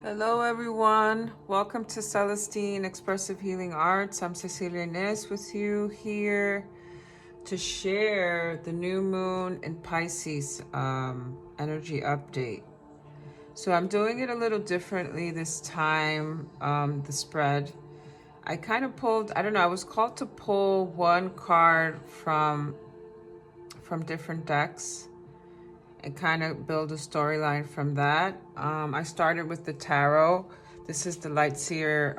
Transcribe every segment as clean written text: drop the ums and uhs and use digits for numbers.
Hello everyone, welcome to Celestine Expressive Healing Arts. I'm Cecilia Nis with you here to share the new moon in Pisces energy update. So I'm doing it a little differently this time, the spread. I kind of pulled, I don't know, I was called to pull one card from different decks and kind of build a storyline from that. I started with the tarot. This is the Light Seer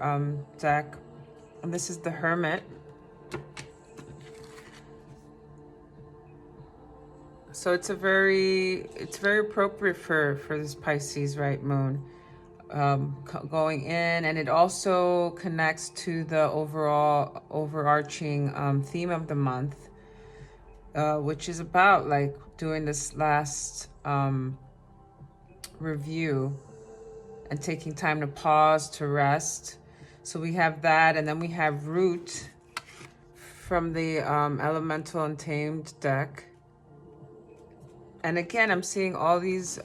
deck, and this is the Hermit. So it's very appropriate for this Pisces right moon going in, and it also connects to the overall overarching theme of the month, which is about like doing this last review and taking time to pause, to rest. So we have that, and then we have Root from the Elemental and Tamed deck. And again, I'm seeing all these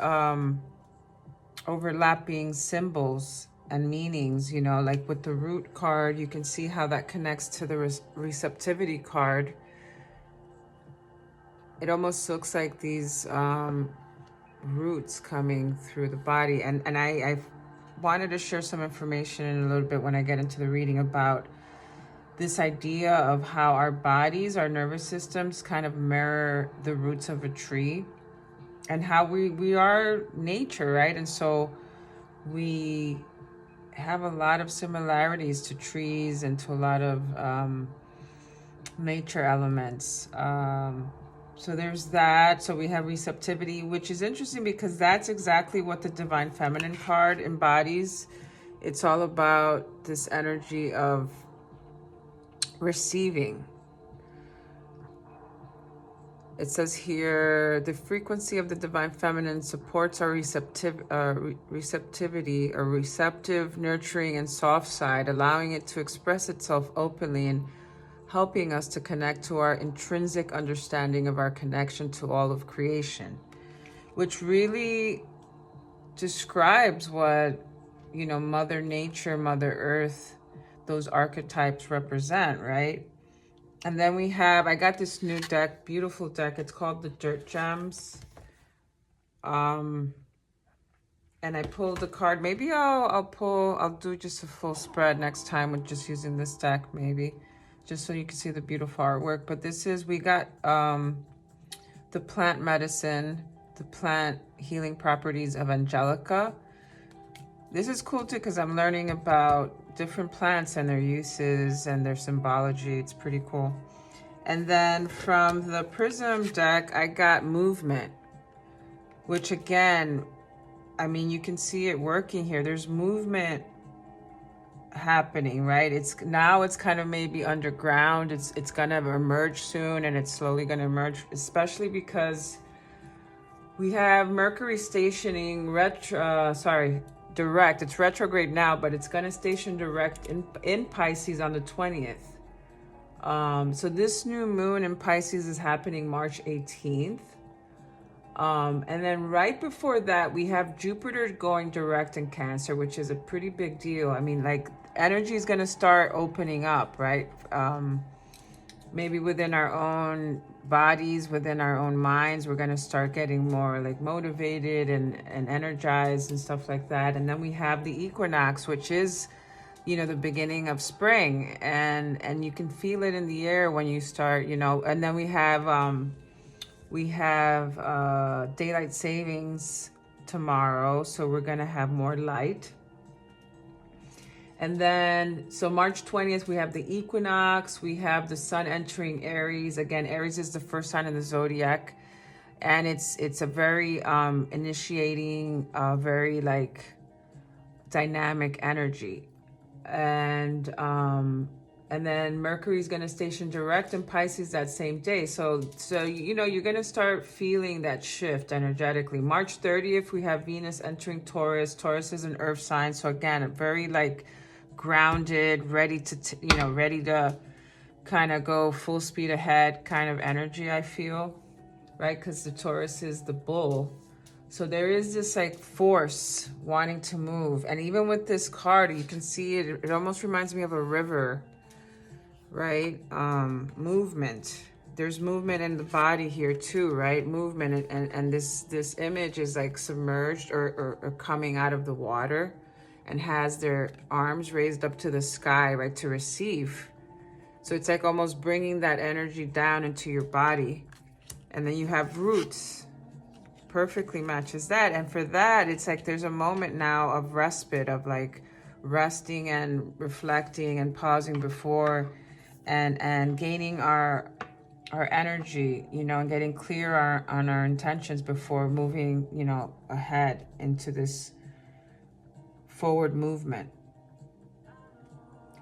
overlapping symbols and meanings, you know, like with the Root card, you can see how that connects to the Receptivity card. It almost looks like these roots coming through the body. And I wanted to share some information in a little bit when I get into the reading about this idea of how our bodies, our nervous systems kind of mirror the roots of a tree, and how we are nature, right? And so we have a lot of similarities to trees and to a lot of nature elements. So there's that. So we have receptivity, which is interesting because that's exactly what the Divine Feminine card embodies. It's all about this energy of receiving. It says here, the frequency of the Divine Feminine supports our receptivity, a receptive, nurturing, and soft side, allowing it to express itself openly and helping us to connect to our intrinsic understanding of our connection to all of creation, which really describes what, you know, Mother Nature, Mother Earth, those archetypes represent, right? And then we have, I got this new deck, beautiful deck. It's called the Dirt Gems. And I pulled the card. Maybe I'll do just a full spread next time with just using this deck, maybe, just so you can see the beautiful artwork. But this is, we got the plant medicine, the plant healing properties of Angelica. This is cool too because I'm learning about different plants and their uses and their symbology. It's pretty cool. And then from the Prism deck, I got movement, which again, I mean, you can see it working here. There's movement happening, right? It's kind of maybe underground. It's gonna emerge soon, and it's slowly gonna emerge, especially because we have Mercury stationing direct. It's retrograde now, but it's gonna station direct in Pisces on the 20th. So this new moon in Pisces is happening March 18th. And then right before that, we have Jupiter going direct in Cancer, which is a pretty big deal. I mean, like, energy is going to start opening up, right? Maybe within our own bodies, within our own minds, we're going to start getting more like motivated and energized and stuff like that. And then we have the equinox, which is, you know, the beginning of spring, and you can feel it in the air when you start, you know. And then we have daylight savings tomorrow, so we're gonna have more light. And then, so March 20th, we have the equinox, we have the sun entering Aries. Again, Aries is the first sign in the zodiac, and it's a very initiating, very like dynamic energy. And then Mercury's going to station direct in Pisces that same day. So you know, you're going to start feeling that shift energetically. March 30th, we have Venus entering Taurus. Taurus is an earth sign. So again, a very like grounded, ready to kind of go full speed ahead kind of energy, I feel, right? Because the Taurus is the bull. So there is this like force wanting to move. And even with this card, you can see it, it almost reminds me of a river, right? Movement. There's movement in the body here too, right? Movement. And this image is like submerged or coming out of the water and has their arms raised up to the sky, right? To receive. So it's like almost bringing that energy down into your body. And then you have roots. Perfectly matches that. And for that, it's like there's a moment now of respite, of like resting and reflecting and pausing before and gaining our energy, you know, and getting clear on our intentions before moving, you know, ahead into this forward movement.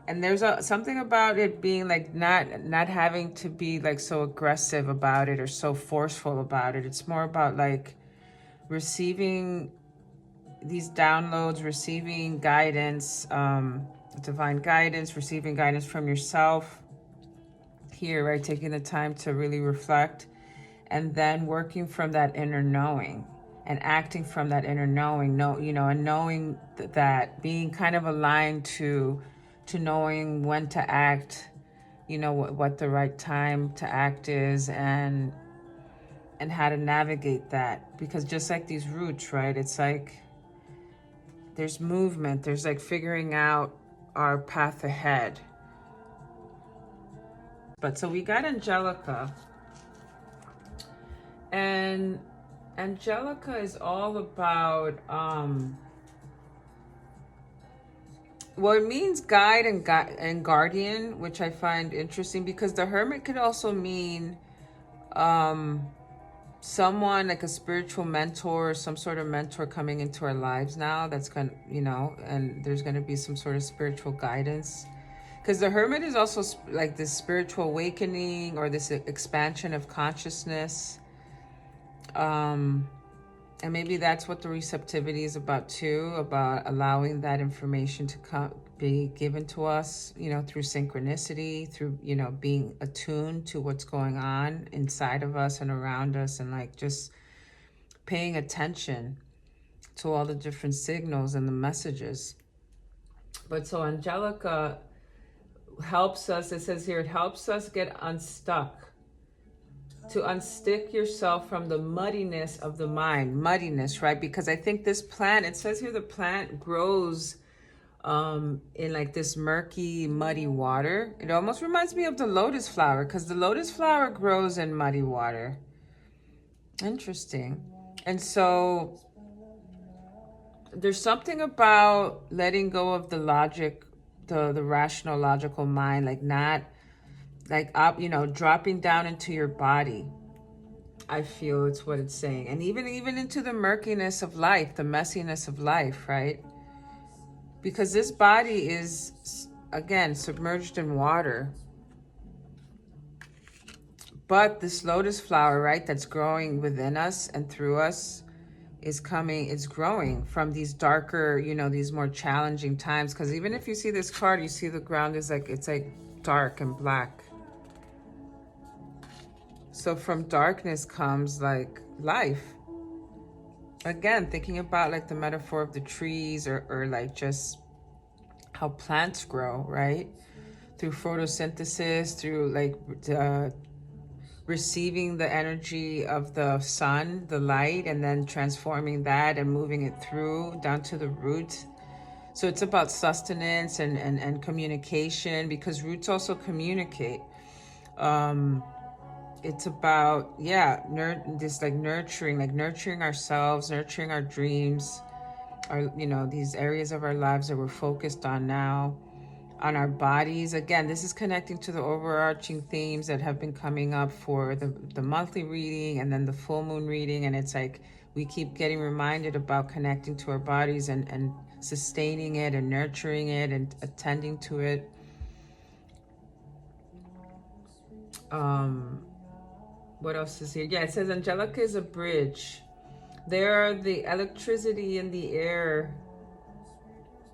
And there's something about it being like not having to be like so aggressive about it or so forceful about it. It's more about like receiving these downloads, receiving guidance, divine guidance, receiving guidance from yourself here, right? Taking the time to really reflect and then working from that inner knowing and acting from that inner knowing, you know, and knowing that being kind of aligned to knowing when to act, you know, what the right time to act is and how to navigate that. Because just like these roots, right, it's like there's movement, there's like figuring out our path ahead. But so we got Angelica, and Angelica is all about well, it means guide and guardian, which I find interesting because the Hermit could also mean someone like a spiritual mentor, some sort of mentor coming into our lives now that's going to, you know, and there's going to be some sort of spiritual guidance. Because the Hermit is also like this spiritual awakening or this expansion of consciousness. And maybe that's what the receptivity is about too, about allowing that information to be given to us, you know, through synchronicity, through, you know, being attuned to what's going on inside of us and around us, and like just paying attention to all the different signals and the messages. But so Angelica helps us, it says here, it helps us get unstuck, to unstick yourself from the muddiness of the mind. Muddiness, right? Because I think this plant, it says here the plant grows in like this murky, muddy water. It almost reminds me of the lotus flower, because the lotus flower grows in muddy water. Interesting. And so there's something about letting go of the logic, the rational, logical mind, like not like up, you know, dropping down into your body. I feel it's what it's saying. And even into the murkiness of life, the messiness of life, right? Because this body is, again, submerged in water. But this lotus flower, right, that's growing within us and through us is growing from these darker, you know, these more challenging times. Because even if you see this card, you see the ground is like, it's like dark and black. So from darkness comes like life. Again, thinking about like the metaphor of the trees or like just how plants grow, right? Through photosynthesis, through like receiving the energy of the sun, the light, and then transforming that and moving it through down to the root. So it's about sustenance and communication, because roots also communicate. It's about, yeah, this like nurturing ourselves, nurturing our dreams, our, you know, these areas of our lives that we're focused on now, on our bodies. Again, this is connecting to the overarching themes that have been coming up for the monthly reading and then the full moon reading. And it's like we keep getting reminded about connecting to our bodies and sustaining it and nurturing it and attending to it. What else is here? Yeah, it says Angelica is a bridge. There are the electricity in the air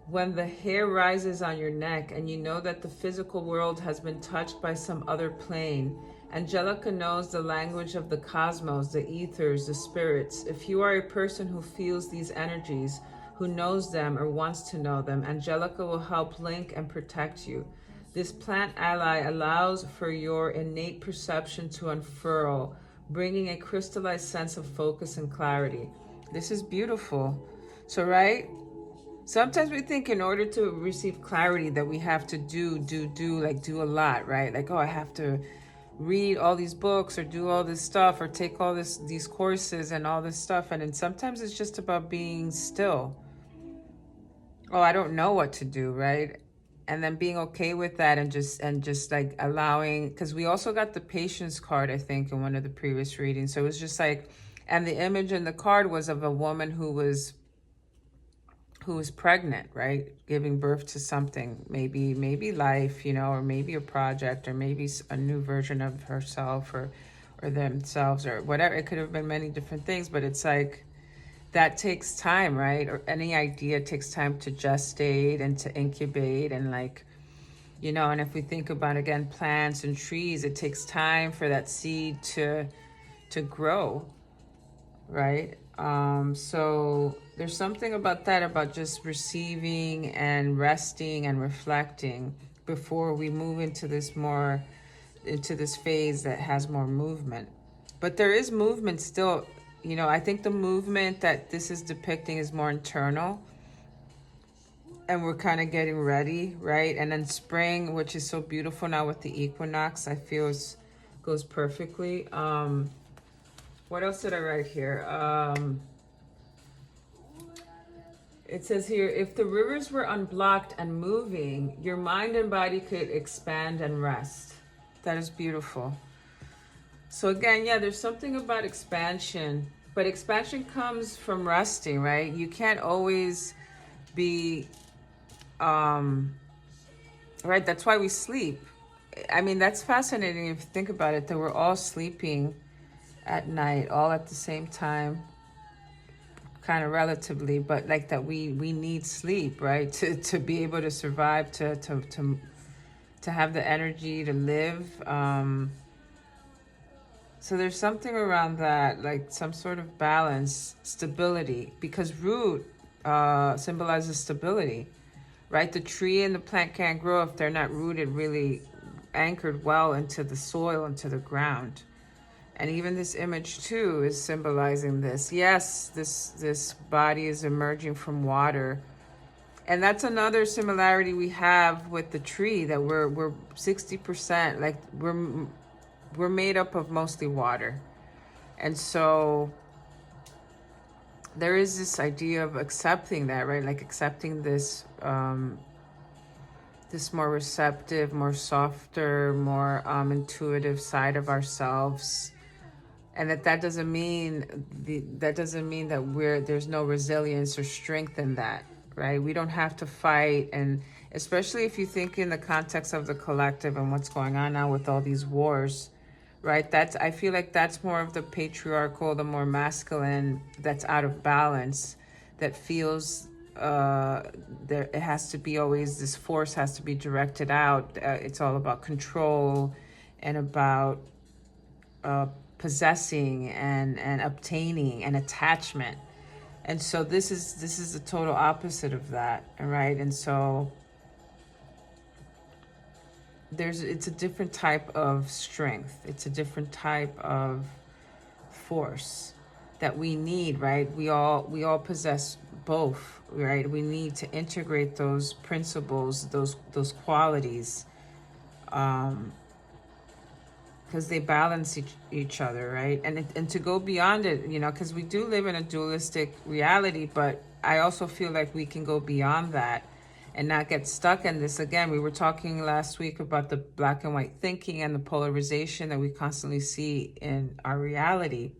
when the hair rises on your neck and you know that the physical world has been touched by some other plane. Angelica knows the language of the cosmos, the ethers, the spirits. If you are a person who feels these energies, who knows them or wants to know them, Angelica will help link and protect you. This plant ally allows for your innate perception to unfurl, bringing a crystallized sense of focus and clarity. This is beautiful. So, right? Sometimes we think in order to receive clarity that we have to do a lot, right? Like, oh, I have to read all these books or do all this stuff or take all these courses and all this stuff. And then sometimes it's just about being still. Oh, I don't know what to do, right? And then being okay with that and just like allowing, because we also got the patience card, I think, in one of the previous readings. So it was just like, and the image in the card was of a woman who was pregnant, right? Giving birth to something, maybe life, you know, or maybe a project, or maybe a new version of herself or themselves or whatever. It could have been many different things, but it's like that takes time, right? Or any idea takes time to gestate and to incubate and like, you know, and if we think about, again, plants and trees, it takes time for that seed to grow, right? So there's something about that, about just receiving and resting and reflecting before we move into this phase that has more movement. But there is movement still, you know. I think the movement that this is depicting is more internal, and we're kind of getting ready, right? And then spring, which is so beautiful now with the equinox, I feel goes perfectly. What else did I write here? It says here, if the rivers were unblocked and moving, your mind and body could expand and rest. That is beautiful. So again, yeah, there's something about expansion, but expansion comes from resting, right? You can't always be, right? That's why we sleep. I mean, that's fascinating if you think about it, that we're all sleeping at night, all at the same time, kind of relatively, but like that we need sleep, right? To be able to survive, to have the energy to live. So there's something around that, like some sort of balance, stability, because root symbolizes stability, right? The tree and the plant can't grow if they're not rooted, really anchored well into the soil, into the ground. And even this image too is symbolizing this. Yes, this body is emerging from water. And that's another similarity we have with the tree, that we're 60%, like we're made up of mostly water. And so there is this idea of accepting that, right? Like accepting this this more receptive, more softer, more intuitive side of ourselves. And that doesn't mean that there's no resilience or strength in that, right? We don't have to fight. And especially if you think in the context of the collective and what's going on now with all these wars, right? I feel like that's more of the patriarchal, the more masculine, that's out of balance, that feels there it has to be always, this force has to be directed out. It's all about control and about possessing and obtaining and attachment. And so this is the total opposite of that, right? And so it's a different type of strength. It's a different type of force that we need, right? We all possess both, right? We need to integrate those principles, those qualities, because they balance each other, right? And to go beyond it, you know, because we do live in a dualistic reality, but I also feel like we can go beyond that and not get stuck in this. Again, we were talking last week about the black and white thinking and the polarization that we constantly see in our reality,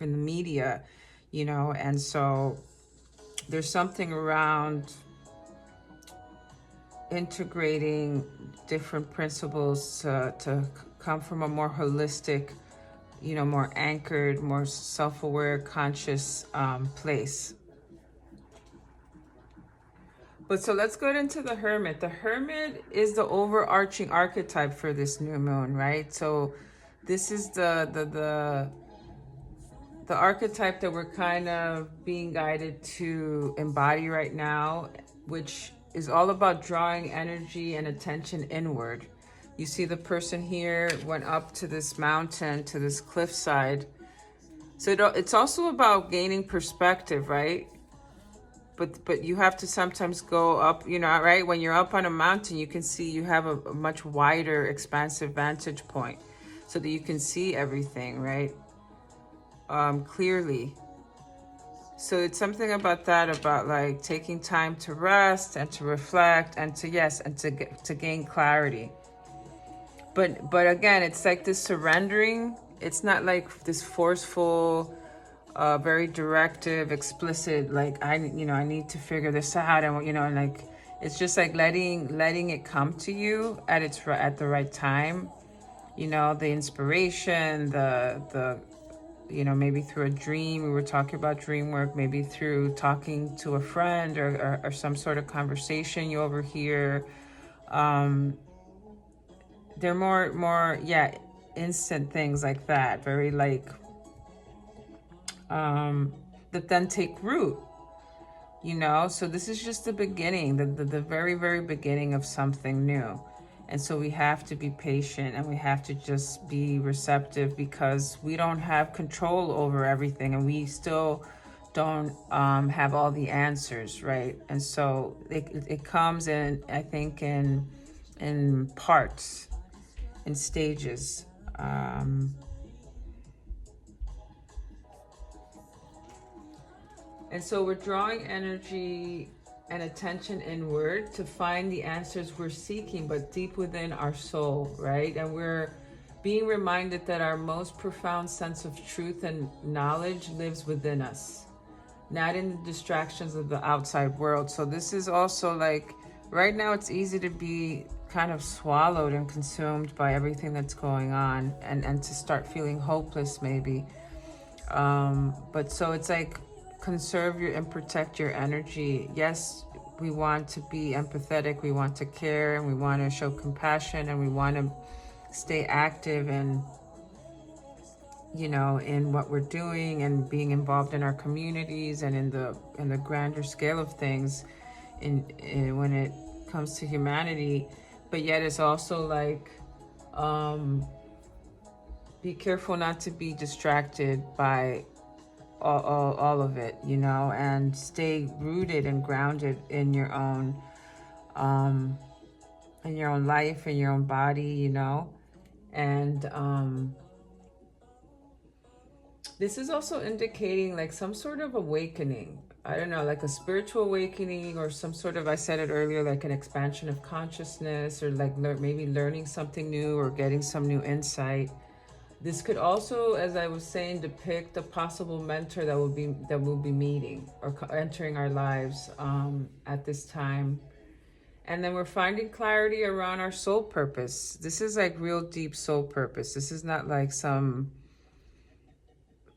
in the media, you know. And so there's something around integrating different principles to come from a more holistic, you know, more anchored, more self-aware, conscious place. But so let's go into the Hermit. The Hermit is the overarching archetype for this new moon, right? So this is the archetype that we're kind of being guided to embody right now, which is all about drawing energy and attention inward. You see the person here went up to this mountain, to this cliffside. So it's also about gaining perspective, right? But you have to sometimes go up, you know, right? When you're up on a mountain, you can see you have a much wider, expansive vantage point so that you can see everything, right? Clearly. So it's something about that, about like taking time to rest and to reflect and to, yes, and to gain clarity. But again, it's like this surrendering. It's not like this forceful, very directive, explicit, like I need to figure this out, and and like it's just like letting it come to you at the right time. The inspiration, the maybe through a dream. We were talking about dream work, maybe through talking to a friend or some sort of conversation you overhear. They're more instant things like that, very like that then take root, so this is just the beginning, the very, very beginning of something new. And so we have to be patient and we have to just be receptive, because we don't have control over everything and we still don't have all the answers, right? And so it comes in, I think, in parts, in stages. And so we're drawing energy and attention inward to find the answers we're seeking, but deep within our soul, right? And we're being reminded that our most profound sense of truth and knowledge lives within us, not in the distractions of the outside world. So this is also like, right now it's easy to be kind of swallowed and consumed by everything that's going on, and to start feeling hopeless maybe. But so it's like, conserve your and protect your energy. Yes, we want to be empathetic, we want to care, and we want to show compassion, and we want to stay active and in what we're doing and being involved in our communities and in the grander scale of things in when it comes to humanity. But yet it's also like, be careful not to be distracted by all of it, and stay rooted and grounded in your own life, in your own body, and this is also indicating like some sort of awakening. I don't know, like a spiritual awakening, or some sort of, I said it earlier, like an expansion of consciousness, or like maybe learning something new or getting some new insight. This could also, as I was saying, depict a possible mentor that we'll be meeting or entering our lives at this time. And then we're finding clarity around our soul purpose. This is like real deep soul purpose. This is not like some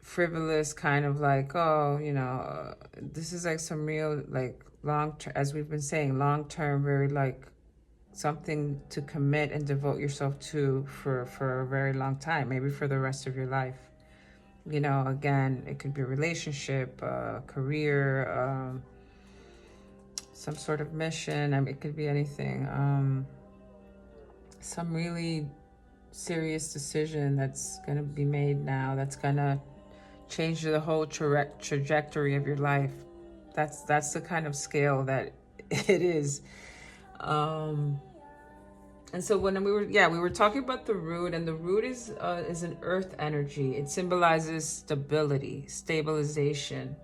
frivolous kind of like, this is like some real, like long-term, as we've been saying, long-term, very like something to commit and devote yourself to for a very long time, maybe for the rest of your life. Again, it could be a relationship, career, some sort of mission. I mean, it could be anything. Some really serious decision that's going to be made now, that's going to change the whole trajectory of your life. That's the kind of scale that it is. And so when we were talking about the root, and the root is an earth energy. It symbolizes stability, stabilization.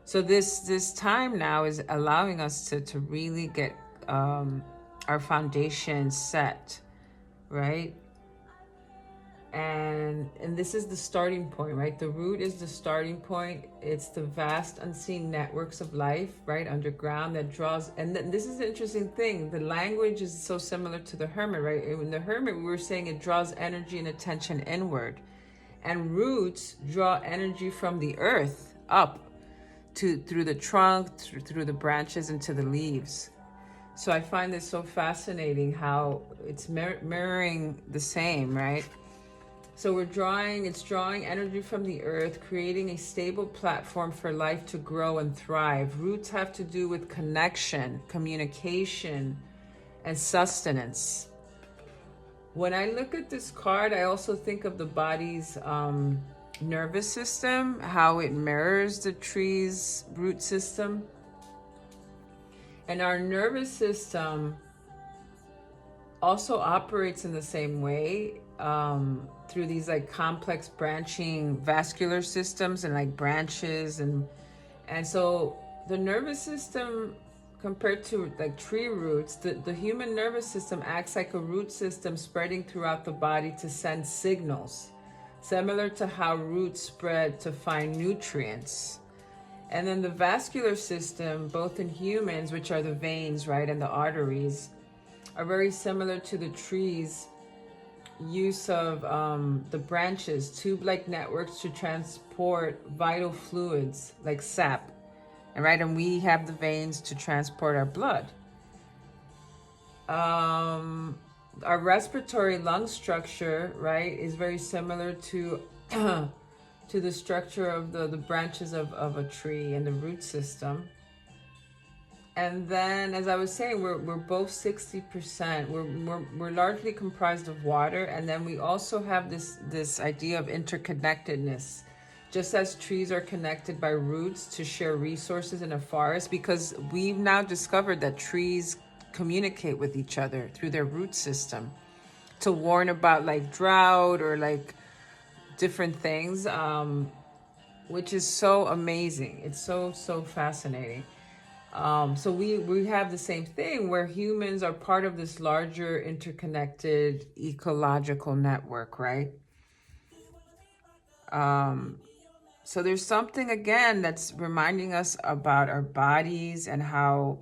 So this time now is allowing us to really get our foundation set, right? And this is the starting point, right? The root is the starting point. It's the vast unseen networks of life, right, underground, that draws. And this is the interesting thing. The language is so similar to the Hermit, right? In the Hermit, we were saying it draws energy and attention inward. And roots draw energy from the earth up through the trunk, through the branches, into the leaves. So I find this so fascinating how it's mirroring the same, right? So it's drawing energy from the earth, creating a stable platform for life to grow and thrive. Roots have to do with connection, communication, and sustenance. When I look at this card, I also think of the body's nervous system, how it mirrors the tree's root system. And our nervous system also operates in the same way, through these like complex branching vascular systems and like branches, and so the nervous system, compared to like tree roots, the human nervous system acts like a root system spreading throughout the body to send signals, similar to how roots spread to find nutrients. And then the vascular system, both in humans, which are the veins, right, and the arteries, are very similar to the trees' use of the branches, tube-like networks to transport vital fluids like sap, and right, and we have the veins to transport our blood. Our respiratory lung structure, right, is very similar to to the structure of the branches of a tree and the root system. And then, as I was saying, we're both 60%. We're largely comprised of water, and then we also have this idea of interconnectedness. Just as trees are connected by roots to share resources in a forest, because we've now discovered that trees communicate with each other through their root system to warn about like drought or like different things, which is so amazing. It's so fascinating. So we have the same thing where humans are part of this larger interconnected ecological network, right? So there's something again that's reminding us about our bodies and how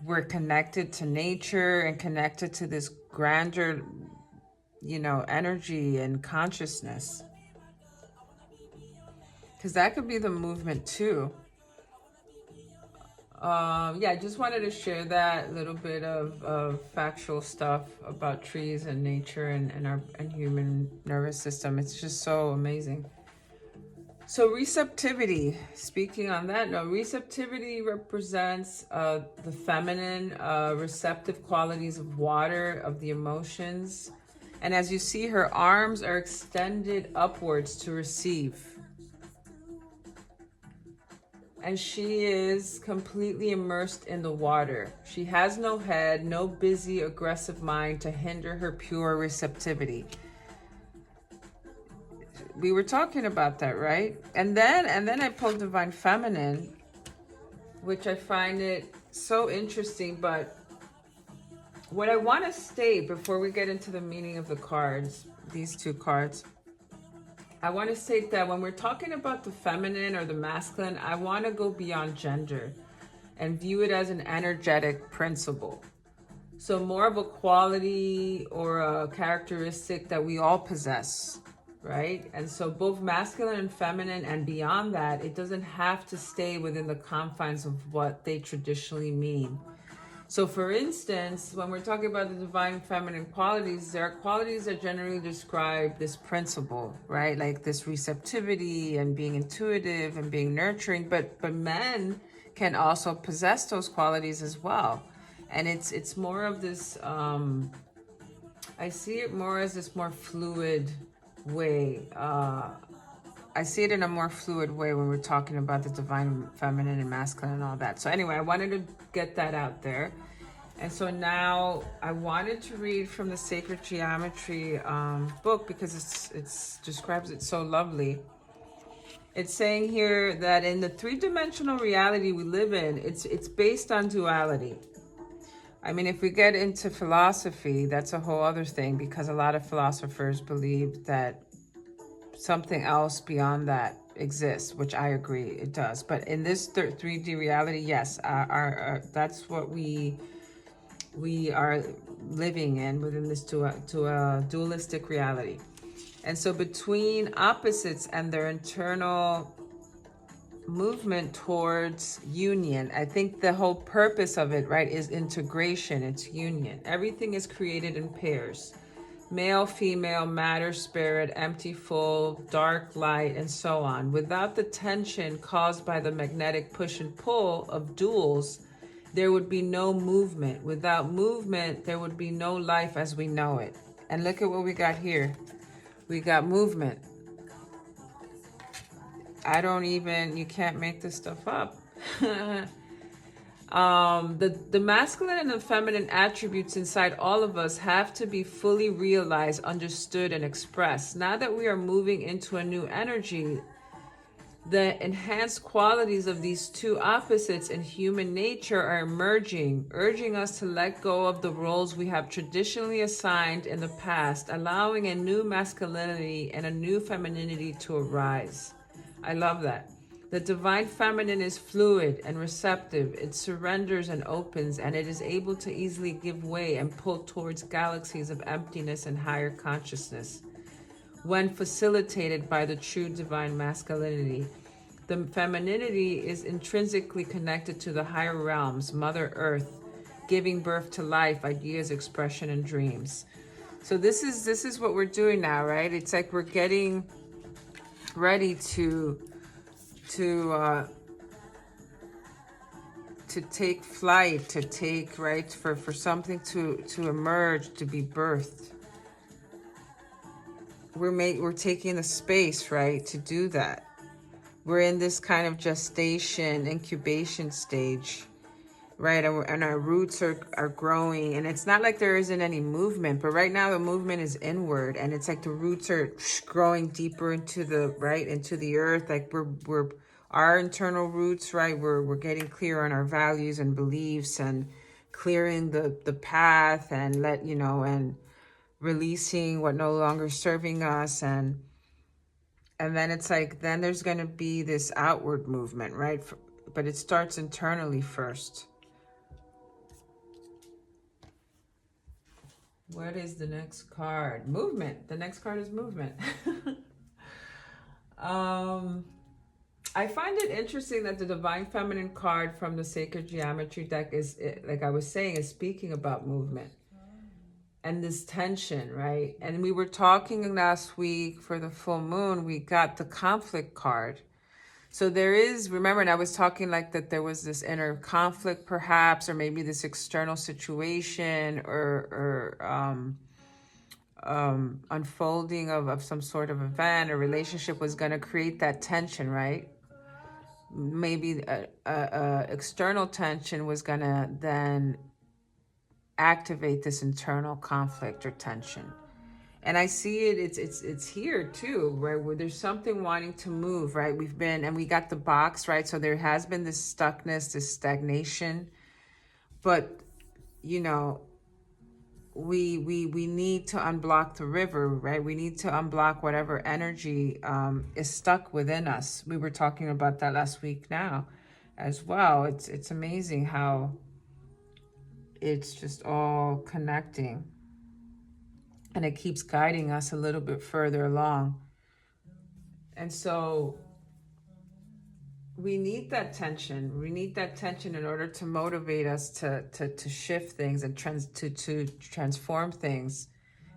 we're connected to nature and connected to this grander, energy and consciousness. Because that could be the movement too. Yeah, I just wanted to share that little bit of factual stuff about trees and nature and our human nervous system. It's just so amazing. So receptivity, speaking on that note, receptivity represents the feminine, receptive qualities of water, of the emotions. And as you see, her arms are extended upwards to receive. And she is completely immersed in the water. She has no head, no busy, aggressive mind to hinder her pure receptivity. We were talking about that, right? And then I pulled Divine Feminine, which I find it so interesting. But what I want to state before we get into the meaning of the cards, these two cards, I want to state that when we're talking about the feminine or the masculine, I want to go beyond gender and view it as an energetic principle. So more of a quality or a characteristic that we all possess, right? And so both masculine and feminine, and beyond that, it doesn't have to stay within the confines of what they traditionally mean. So for instance, when we're talking about the divine feminine qualities, there are qualities that generally describe this principle, right? Like this receptivity and being intuitive and being nurturing, but men can also possess those qualities as well. And it's more of this, I see it more as this more fluid way. I see it in a more fluid way when we're talking about the divine feminine and masculine and all that. So anyway, I wanted to get that out there. And so now I wanted to read from the Sacred Geometry book because it's describes it so lovely. It's saying here that in the three-dimensional reality we live in, it's based on duality. I mean, if we get into philosophy, that's a whole other thing, because a lot of philosophers believe that something else beyond that exists, which I agree it does. But in this 3D reality, yes, that's what we are living in within this dualistic reality. And so between opposites and their internal movement towards union. I think the whole purpose of it, right, is integration. It's union. Everything is created in pairs. Male, female, matter, spirit, empty, full, dark, light, and so on. Without the tension caused by the magnetic push and pull of duals, there would be no movement. Without movement, there would be no life as we know it. And look at what we got here. We got movement. You can't make this stuff up. The masculine and the feminine attributes inside all of us have to be fully realized, understood, and expressed. Now that we are moving into a new energy, the enhanced qualities of these two opposites in human nature are emerging, urging us to let go of the roles we have traditionally assigned in the past, allowing a new masculinity and a new femininity to arise. I love that. The divine feminine is fluid and receptive. It surrenders and opens, and it is able to easily give way and pull towards galaxies of emptiness and higher consciousness. When facilitated by the true divine masculinity, the femininity is intrinsically connected to the higher realms, Mother Earth, giving birth to life, ideas, expression, and dreams. So this is what we're doing now, right? It's like we're getting ready to take flight, to take, right, for something to emerge, to be birthed. We're taking the space, right, to do that. We're in this kind of gestation, incubation stage, right? And our roots are growing, and it's not like there isn't any movement, but right now the movement is inward, and it's like the roots are growing deeper into the, right, into the earth. Like we're our internal roots, right? We're getting clear on our values and beliefs, and clearing the path, and and releasing what no longer serving us, and then it's like, then there's going to be this outward movement, right? But it starts internally first. What is the next card? Movement. The next card is movement. I find it interesting that the Divine Feminine card from the Sacred Geometry deck is, like I was saying, is speaking about movement and this tension, right? And we were talking last week for the full moon, we got the conflict card. So there is, remember, and I was talking like that there was this inner conflict perhaps, or maybe this external situation, or unfolding of some sort of event or relationship was going to create that tension, right? Maybe a external tension was going to then activate this internal conflict or tension. And I see it's here too, right? Where there's something wanting to move, right? We got the box, right? So there has been this stuckness, this stagnation, but we need to unblock the river, right? We need to unblock whatever energy is stuck within us. We were talking about that last week now as well. It's amazing how it's just all connecting, and it keeps guiding us a little bit further along. And so we need that tension. We need that tension in order to motivate us to shift things and to transform things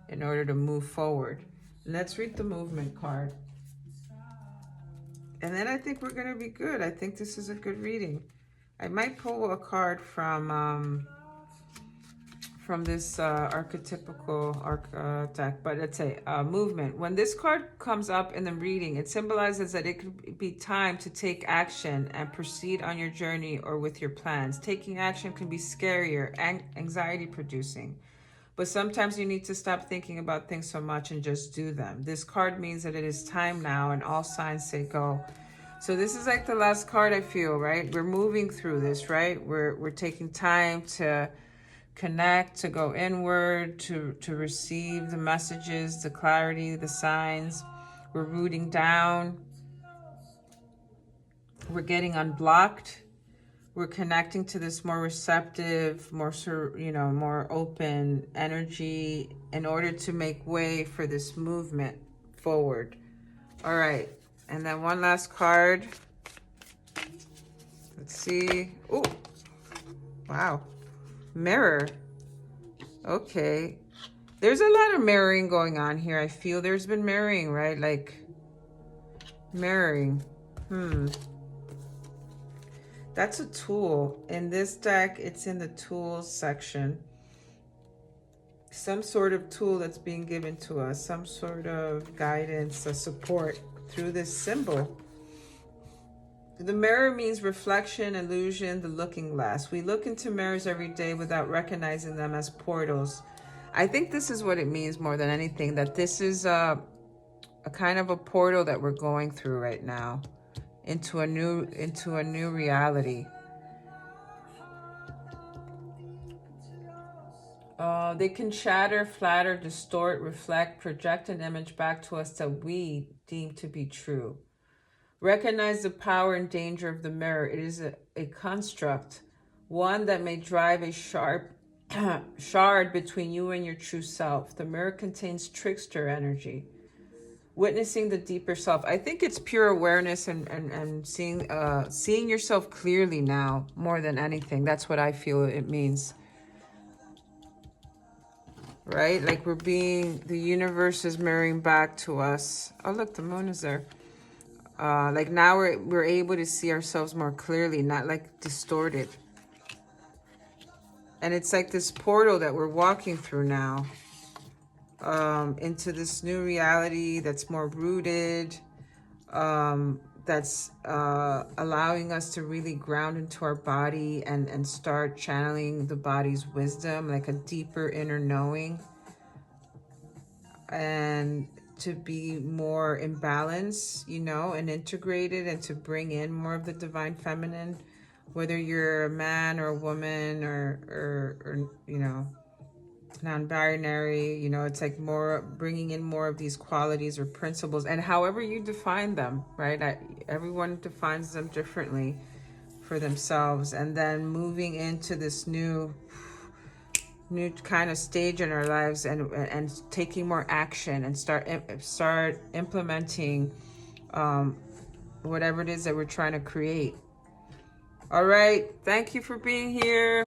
in order to move forward. Let's read the movement card. And then I think we're going to be good. I think this is a good reading. I might pull a card from this archetypical deck, but let's say movement. When this card comes up in the reading, it symbolizes that it could be time to take action and proceed on your journey or with your plans. Taking action can be scarier and anxiety producing, but sometimes you need to stop thinking about things so much and just do them. This card means that it is time now, and all signs say go. So this is like the last card, I feel, right? We're moving through this, right? We're taking time to connect, to go inward, to receive the messages, the clarity, the signs. We're rooting down. We're getting unblocked. We're connecting to this more receptive, more open energy in order to make way for this movement forward. All right. And then one last card. Let's see. Oh, wow. Mirror. Okay. There's a lot of mirroring going on here. I feel there's been mirroring, right? Like mirroring. That's a tool. In this deck, it's in the tools section. Some sort of tool that's being given to us, some sort of guidance, a support through this symbol. The mirror means reflection, illusion, the looking glass. We look into mirrors every day without recognizing them as portals. I think this is what it means more than anything, that this is a kind of a portal that we're going through right now into a new reality. They can shatter, flatter, distort, reflect, project an image back to us that we deem to be true. Recognize the power and danger of the mirror. It is a construct, one that may drive a sharp shard between you and your true self. The mirror contains trickster energy. Witnessing the deeper self. I think it's pure awareness and seeing yourself clearly now more than anything. That's what I feel it means. Right? Like the universe is mirroring back to us. Oh, look, the moon is there. Like now we're able to see ourselves more clearly, not like distorted. And it's like this portal that we're walking through now, into this new reality that's more rooted, that's allowing us to really ground into our body and start channeling the body's wisdom, like a deeper inner knowing, and to be more in balance, you know, and integrated, and to bring in more of the divine feminine, whether you're a man or a woman or you know, non-binary, you know, it's like more bringing in more of these qualities or principles, and however you define them, right? Everyone defines them differently for themselves, and then moving into this new kind of stage in our lives, and taking more action and start implementing whatever it is that we're trying to create. All right, thank you for being here.